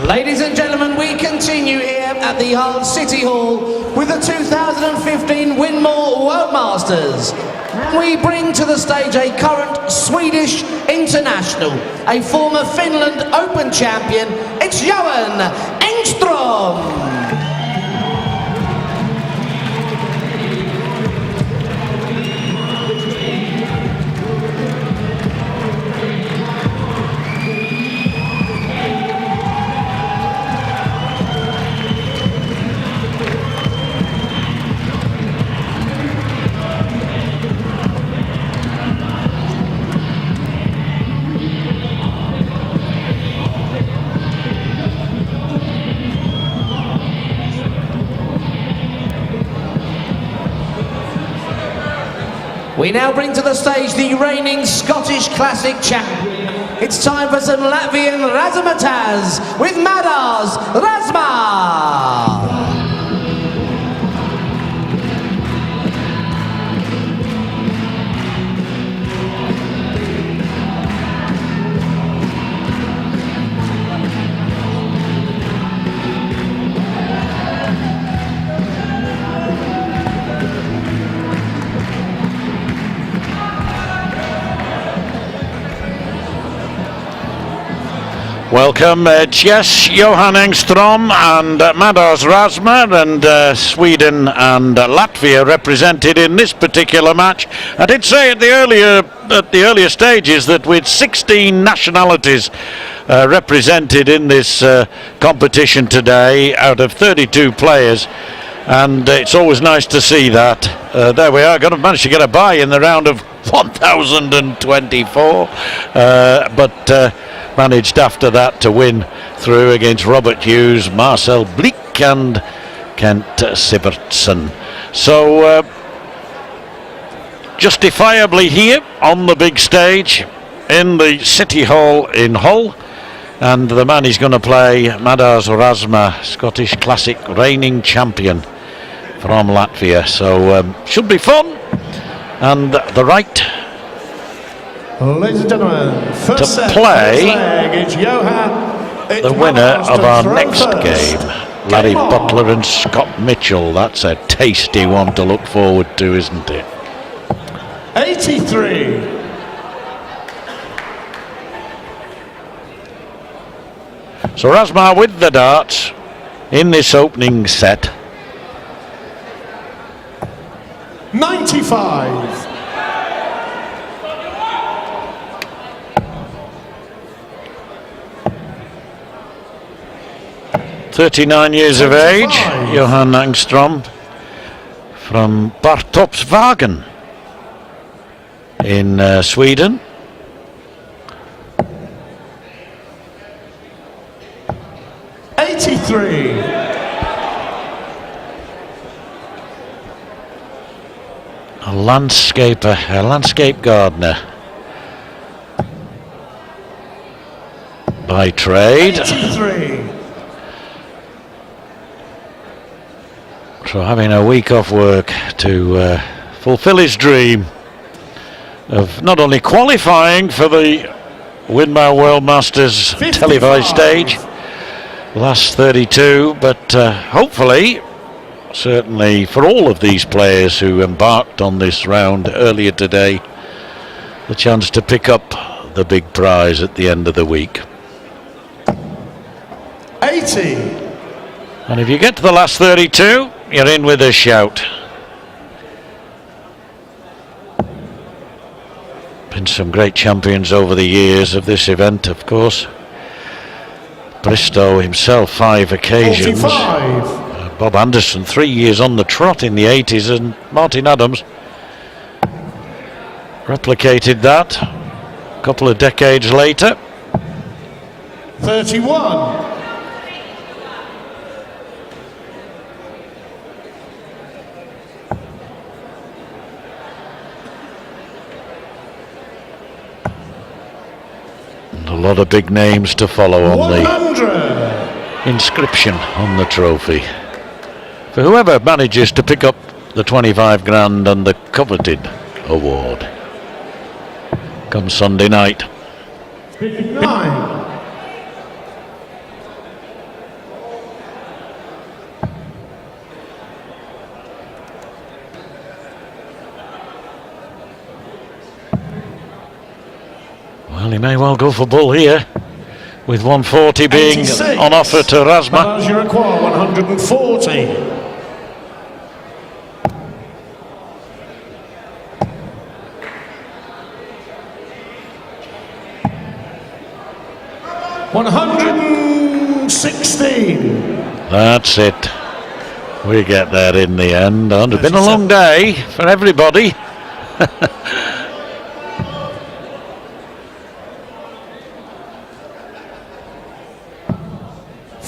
Ladies and gentlemen, we continue here at the Hull City Hall with the 2015 Winmore World Masters. We bring to the stage a current Swedish international, a former Finland Open champion. It's Johan Engstrom. We now bring to the stage the reigning Scottish Classic champion. It's time for some Latvian razzmatazz with Madars Razma. Welcome, yes, Johan Engstrom and Madars Razma, and Sweden and Latvia represented in this particular match. I did say at the earlier stages that with 16 nationalities represented in this competition today out of 32 players, and it's always nice to see that. There we are, going to manage to get a bye in the round of 1024, but managed after that to win through against Robert Hughes, Marcel Bleek and Kent Sivertsen. So justifiably here on the big stage in the City Hall in Hull, and the man is going to play Madars Razma, Scottish Classic reigning champion from Latvia. So should be fun, and the right ladies and gentlemen, first to play Johan, the winner of our next game, Larry Butler and Scott Mitchell. That's a tasty one to look forward to, isn't it? 83. So Razma with the darts in this opening set. 95. "39 years of age, Johan Engstrom from Bartorpsvagen in Sweden. A landscaper, a landscape gardener by trade. 83. So having a week off work to fulfill his dream of not only qualifying for the Winmore World Masters 55. Televised stage, last 32, but hopefully, certainly for all of these players who embarked on this round earlier today, the chance to pick up the big prize at the end of the week. 80. And if you get to the last 32, you're in with a shout. Been some great champions over the years of this event, of course. Bristow himself 5 occasions. 45. Bob Anderson 3 years on the trot in the 80s, and Martin Adams replicated that a couple of decades later. 31. A lot of big names to follow on 100. The inscription on the trophy. For whoever manages to pick up the 25 grand and the coveted award come Sunday night. 59. Well, he may well go for bull here, with 140 being 86. on offer to Razma. Madars Razma, 140. $116. That's it. We get there in the end. And it's been a long day for everybody.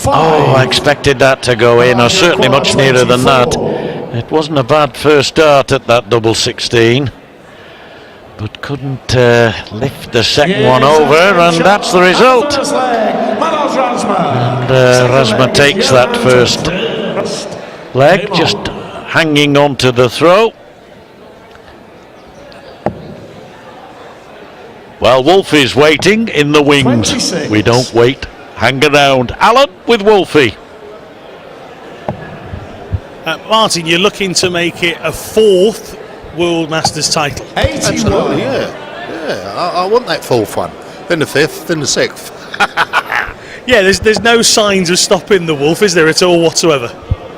Oh, I expected that to go in, or certainly much nearer than that. It wasn't a bad first start at that double 16, but couldn't lift the second one over, and that's the result. And Razma takes that first leg, just hanging on to the throw. Well, Wolfie's waiting in the wings. 26. We don't wait, hang around. Alan with Wolfie. Martin, you're looking to make it a 4th World Masters title. 81. Absolutely, yeah. I want that 4th one. Then the 5th, then the 6th. Yeah, there's no signs of stopping the Wolf, is there, at all whatsoever?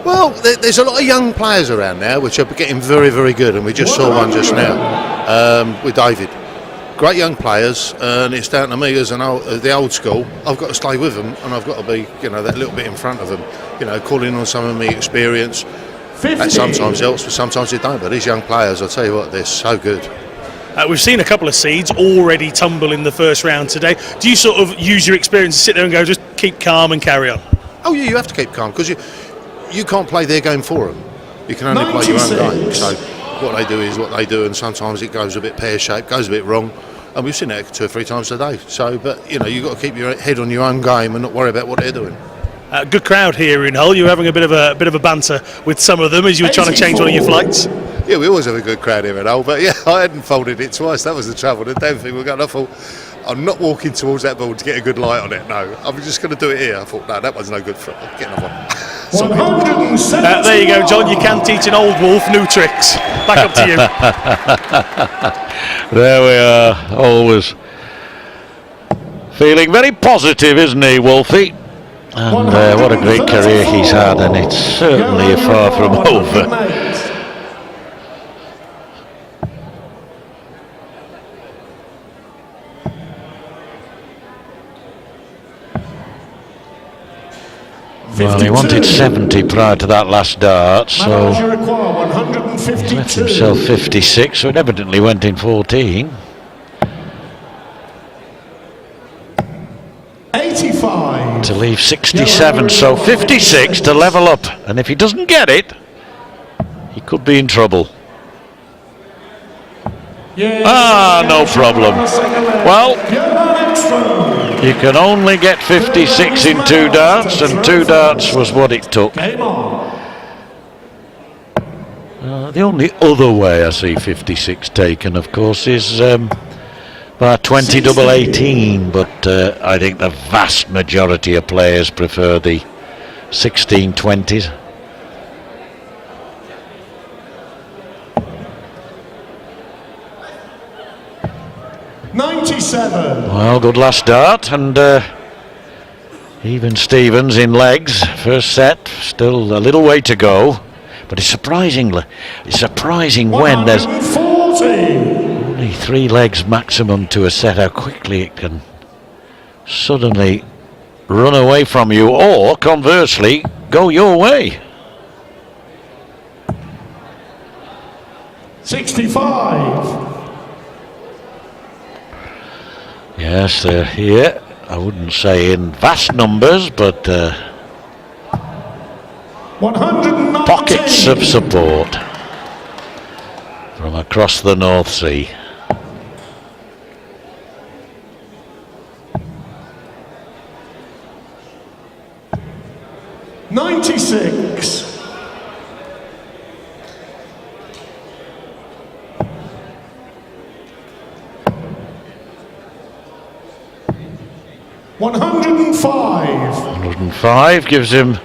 Well, there's a lot of young players around now which are getting very, very good, and we just saw one just now with David. Great young players, and it's down to me as the old school. I've got to stay with them, and I've got to be, that little bit in front of them. Calling on some of my experience. 50. That sometimes helps, but sometimes it don't. But these young players, I'll tell you what, they're so good. We've seen a couple of seeds already tumble in the first round today. Do you sort of use your experience to sit there and go, just keep calm and carry on? Oh yeah, you have to keep calm, because you can't play their game for them. You can only play your own 96. game. So what they do is what they do, and sometimes it goes a bit pear-shaped, goes a bit wrong, and we've seen it 2 or 3 times a day. So, but you've got to keep your head on your own game and not worry about what they're doing. Good crowd here in Hull. You were having a bit of a banter with some of them as you were trying to change one of your flights. Yeah, we always have a good crowd here at Hull, but yeah, I hadn't folded it twice. That was the trouble. The damn thing we got. I thought, I'm not walking towards that ball to get a good light on it. No, I'm just going to do it here. I thought, no, that one's no good for it. Get another one. 170. There you go, John. You can teach an old wolf new tricks. Back up to you. There we are, always feeling very positive, isn't he, Wolfie? And what a great career he's had, and it's certainly far from over. Well, he wanted 70 prior to that last dart, so he left himself 56, so it evidently went in 14. 85. To leave 67, so 56 to level up, and if he doesn't get it, he could be in trouble. No problem. Well, you can only get 56 in 2 darts, and 2 darts was what it took. The only other way I see 56 taken, of course, is by 20 double 18, but I think the vast majority of players prefer the 16 20s. Well, good last dart, and even Stevens in legs. First set, still a little way to go, but it's surprising when there's only 3 legs maximum to a set, how quickly it can suddenly run away from you, or conversely, go your way. 65. Yes, they're here. I wouldn't say in vast numbers, but 119. pockets of support from across the North Sea. $96. 105. 105 gives him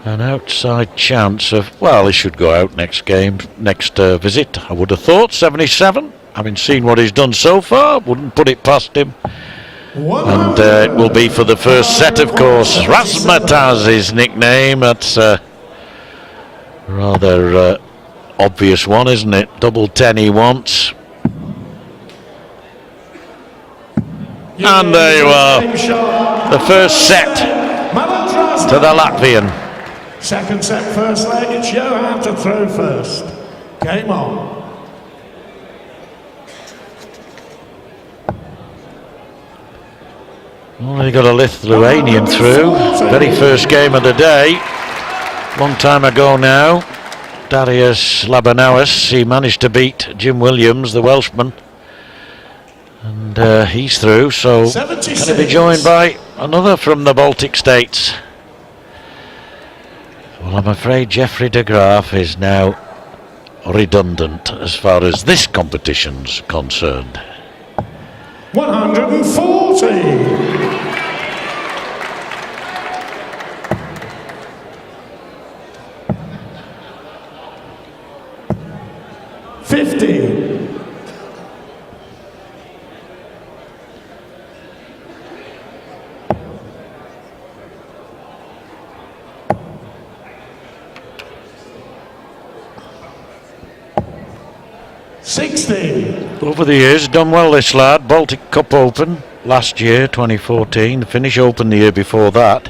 an outside chance of, well, he should go out next visit, I would have thought. 77. having seen what he's done so far, wouldn't put it past him. And it will be for the first set, of course. Razma his nickname. That's a rather obvious one, isn't it? Double 10 he wants. And there you are. The first set to the Latvian. Second set, first leg. It's Johan to throw first. Game on. Well, he got a Lithuanian through. Very first game of the day. Long time ago now. Darius Labanauis, he managed to beat Jim Williams, the Welshman. And he's through, so 76. can he be joined by another from the Baltic states? Well, I'm afraid Jeffrey de Graaf is now redundant as far as this competition's concerned. 140. 50. 60. Over the years, done well this lad. Baltic Cup Open last year, 2014. The Finnish Open the year before that.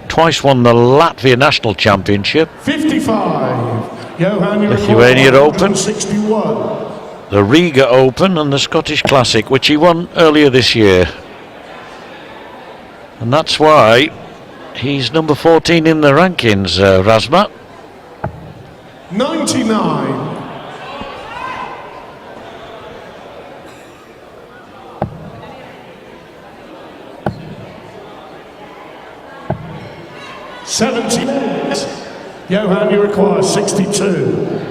Twice won the Latvia National Championship. 55. Johan, Lithuania Open. 61. The Riga Open and the Scottish Classic, which he won earlier this year. And that's why he's number 14 in the rankings, Razma. 99. 70. Johan, you require 62.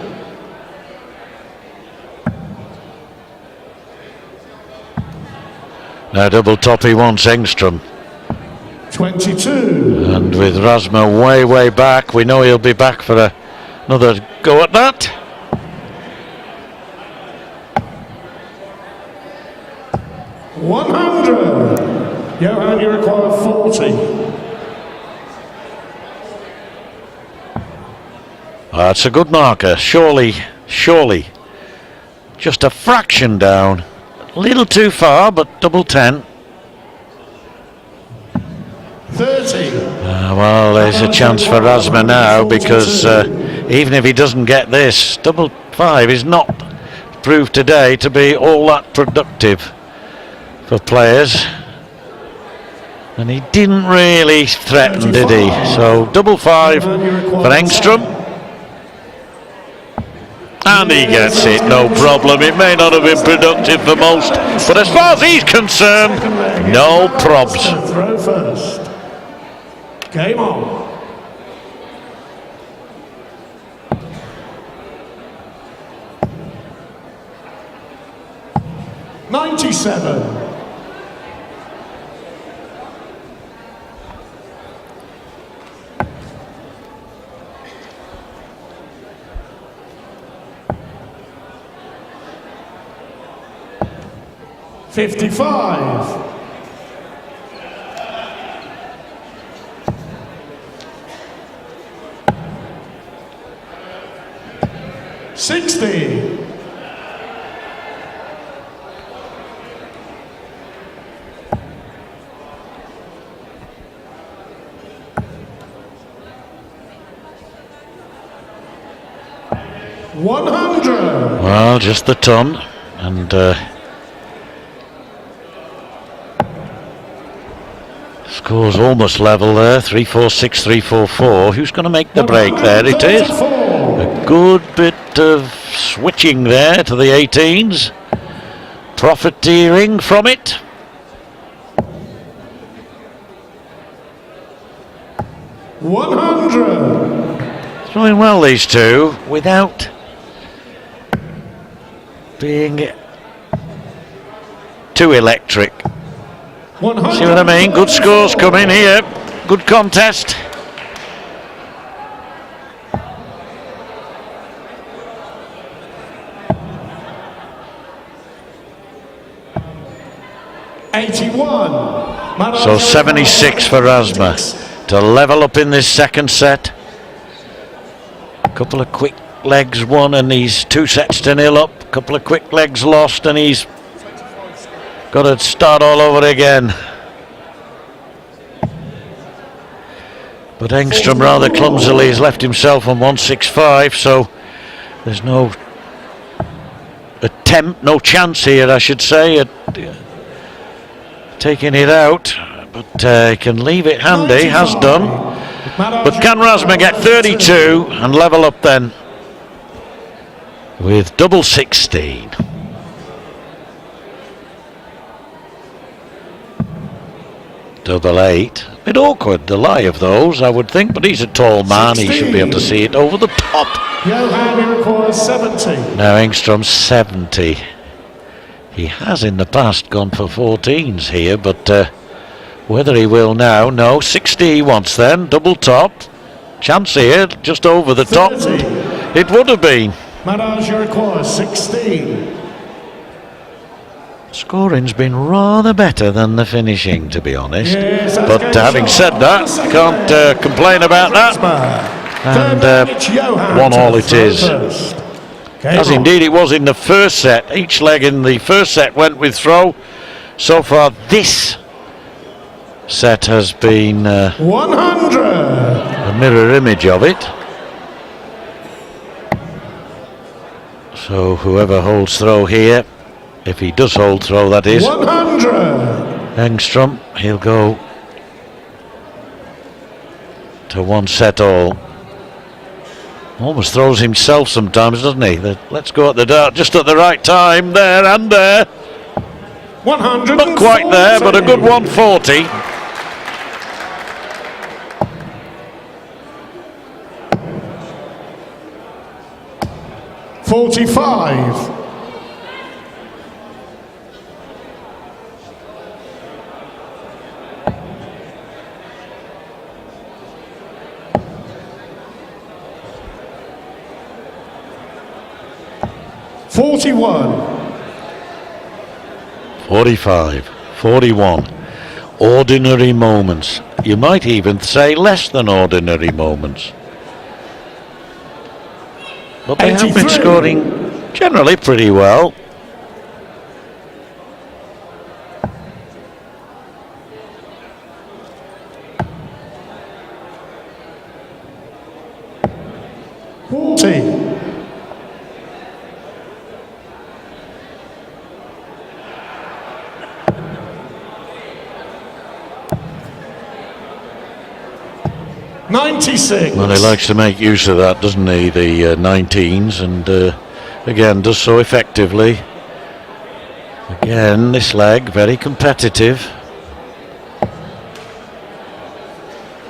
Now double top he wants Engstrom. 22. And with Razma way back, we know he'll be back for another go at that. 100. Johan, you require 40. That's a good marker. Surely. Just a fraction down. A little too far, but double 10. 30. Well, there's a chance for Razma now, because even if he doesn't get this, double 5 is not proved today to be all that productive for players. And he didn't really threaten, did he? So double 5 for Engstrom. And he gets it, no problem. It may not have been productive for most, but as far as he's concerned, no probs. Throw first. Game on. 97. 55. 60. 100. Well, just the ton, and score's almost level there. 3-4-6, 3-4-4. Who's going to make the break there? It is. A good bit of switching there to the 18s. Profiteering from it. $100. Throwing well, these two, without being too electric. See what I mean? Good scores coming here. Good contest. 81. Madars So 76 for Razma to level up in this second set. A couple of quick legs won and he's 2 sets to 0 up. A couple of quick legs lost and he's got to start all over again. But Engstrom rather clumsily has left himself on 165, so there's no attempt, no chance here, I should say, at taking it out. But he can leave it handy, has done. But can Razma get 32 and level up then with double 16? Double 8. A bit awkward, the lie of those, I would think, but he's a tall man, 16. he should be able to see it over the top. Johan requires 70. Now Engstrom 70. He has in the past gone for 14s here, but whether he will now, no, 60 he wants then, double top. Chance here, just over the top. 30. It would have been. Madars requires 16. Scoring's been rather better than the finishing, to be honest. Yes, that's but good having shot. said that, can't complain about that. And 1-1 it is. As indeed it was in the first set. Each leg in the first set went with throw. So far this set has been 100. a mirror image of it. So whoever holds throw here, if he does hold throw that is, 100. Engstrom, he'll go to 1 set all. Almost throws himself sometimes, doesn't he? Let's go at the dart just at the right time, there and there. 100. Not quite there, but a good 140. $45. $41. 45, 41. Ordinary moments. You might even say less than ordinary moments. But they have been 83. scoring generally pretty well. $40. 96. Well, he likes to make use of that, doesn't he, the 19s, and again does so effectively. Again, this leg very competitive,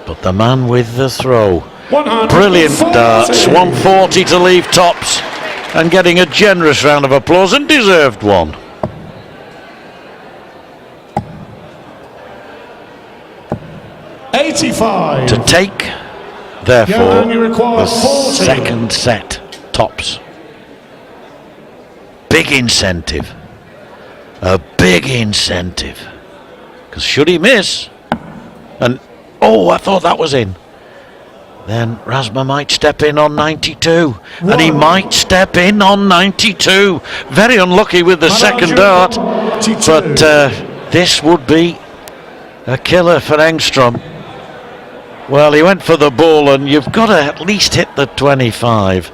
but the man with the throw, 140. brilliant darts, 140 to leave tops, and getting a generous round of applause, and deserved one. $85. To take, therefore, Johan, you the require 40. second set tops. Big incentive. A big incentive. Because should he miss, and oh, I thought that was in, then Razma might step in on 92. And he might step in on 92. Very unlucky with the second dart. But this would be a killer for Engstrom. Well, he went for the bull, and you've got to at least hit the 25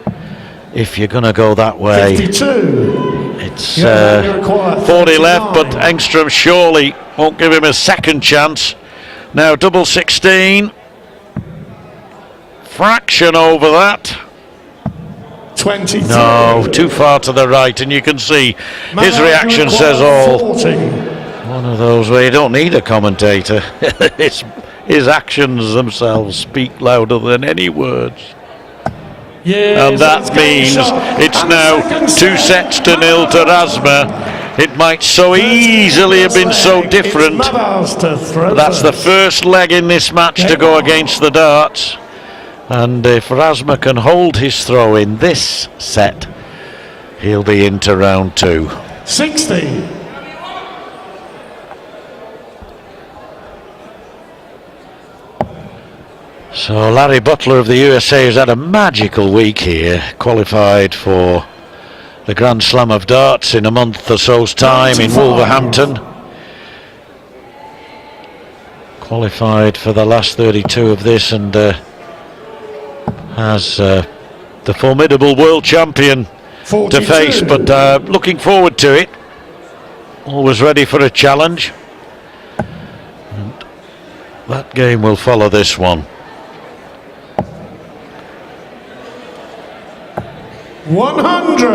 if you're going to go that way. 52. It's Yeah, you require 40 left, but 39. Engstrom surely won't give him a second chance. Now double 16. Fraction over that. 23. No, too far to the right, and you can see his reaction says all. 40. One of those where you don't need a commentator. His actions themselves speak louder than any words. Yes, And that it's getting means shot. it's And now second 2 set. sets to 0 to Razma. It might so easily have been so It's different. Madars to throw That's the first. first leg in this match to go against the darts. And if Razma can hold his throw in this set, he'll be into round 2. 60. So Larry Butler of the USA has had a magical week here, qualified for the Grand Slam of Darts in a month or so's time in Wolverhampton. Qualified for the last 32 of this, and has the formidable world champion 42. to face, but looking forward to it. Always ready for a challenge. And that game will follow this one. 100.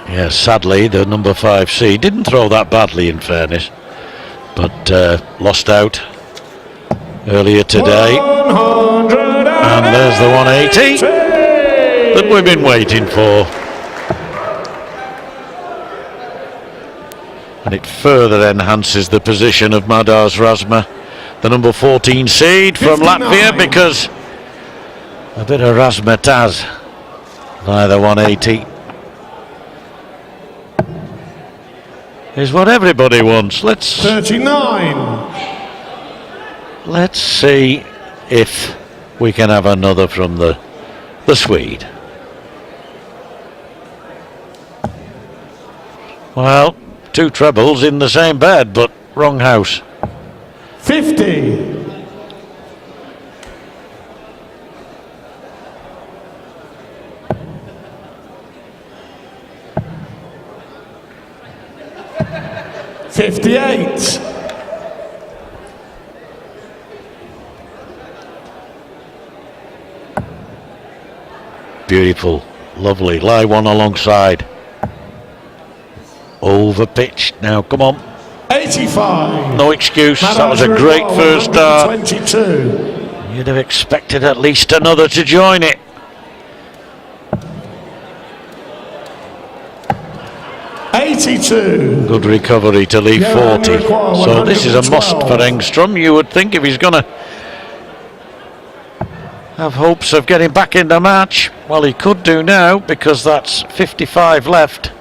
Yes, sadly, the number 5 seed didn't throw that badly, in fairness, but lost out earlier today. 100 And there's the 180 that we've been waiting for. And it further enhances the position of Madars Razma, the number 14 seed from 59. Latvia, because a bit of razzmatazz via the 180 is what everybody wants. Let's 39. see if we can have another from the Swede. Well, 2 trebles in the same bed, but wrong house. 50. $58. Beautiful, lovely, lie one alongside. Over pitched now, come on. 85. No excuse, that was a great first start. 22. You'd have expected at least another to join it. $82. Good recovery to leave Johan 40. require So this is a must 112. for Engstrom, you would think, if he's going to have hopes of getting back in the match. Well, he could do now, because that's 55 left.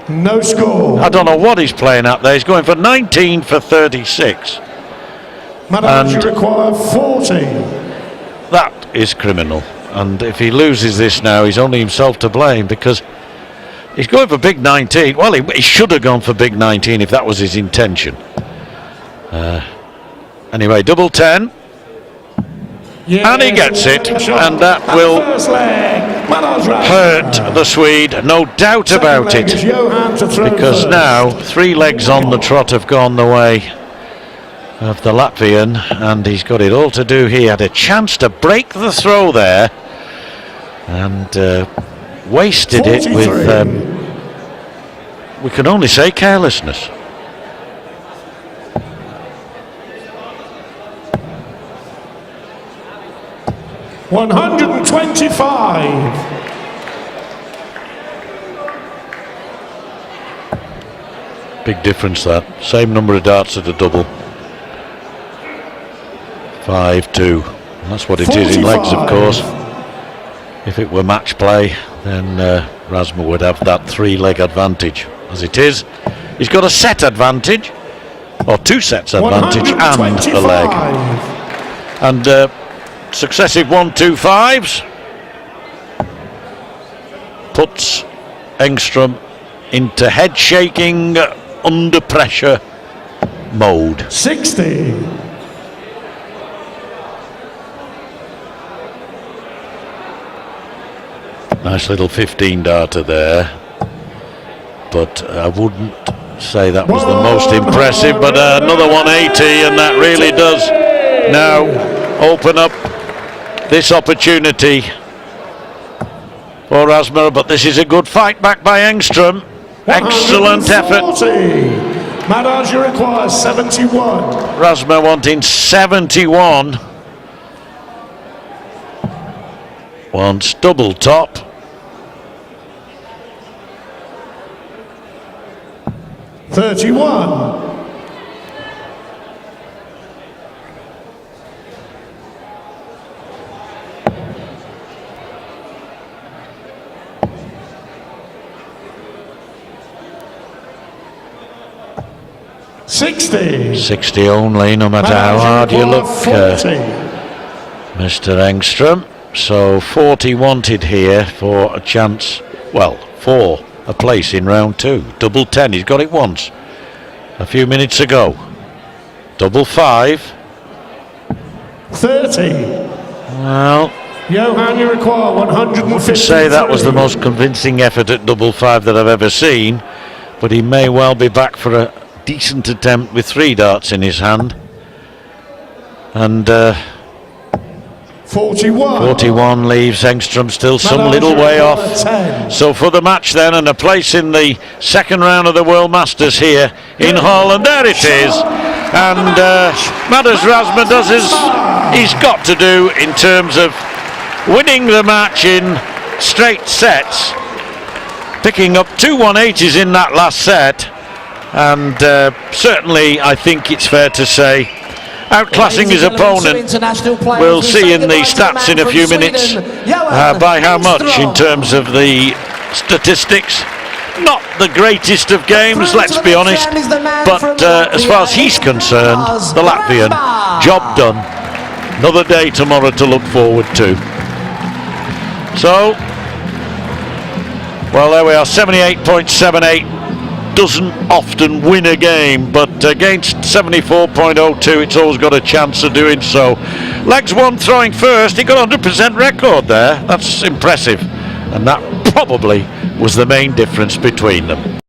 No score. I don't know what he's playing at there. He's going for 19 for 36. Madars, and- you require 40. That is criminal. And if he loses this now, he's only himself to blame, because he's going for big 19. Well, he should have gone for big 19 if that was his intention. Anyway, double 10. And he gets it, and that will First leg, Madars Razma. hurt the Swede, no doubt Second about leg is it, Johan to throw because first. now 3 legs on the trot have gone the way of the Latvian, and he's got it all to do. He had a chance to break the throw there, and wasted it with, 43. we can only say, carelessness. $125. Big difference, that. Same number of darts at a double. 5-2. And that's what it is in legs, of 45. course. If it were match play, then Razma would have that 3-leg advantage. As it is, he's got a set advantage, or 2 sets advantage, and a leg. 125. And successive 1-2-5s puts Engstrom into head shaking, under pressure mode. 60. Nice little 15 darter there, but I wouldn't say that was the most impressive, but another 180, and that really does now open up this opportunity for Razma. But this is a good fight back by Engstrom. Excellent effort. 140. Madars, you require 71. Razma wanting 71. Wants double top. $31. 60. 60 only, no matter how Madars hard you require look, 40. Mr. Engstrom. So 40 wanted here for a chance, well, for a place in round 2. Double 10, he's got it once a few minutes ago. Double 5. 30. Well, Johan, you require 150. say that was the most convincing effort at double 5 that I've ever seen, but he may well be back for a decent attempt with 3 darts in his hand. And 41. 41 leaves Engstrom still some Madars little way require off. 10. So for the match then, and a place in the second round of the World Masters here in Hull, and there it is. And Madars Razma does as he's got to do in terms of winning the match in straight sets, picking up 2 180s in that last set, and certainly I think it's fair to say outclassing his opponent. We'll see in the stats in a few minutes by how much in terms of the statistics. Not the greatest of games, let's be honest, but as far as he's concerned, the Latvian, job done. Another day tomorrow to look forward to. So, well, there we are, 78.78. Doesn't often win a game, but against 74.02 it's always got a chance of doing so. Legs 1 throwing first, he got 100% record there. That's impressive, and that probably was the main difference between them.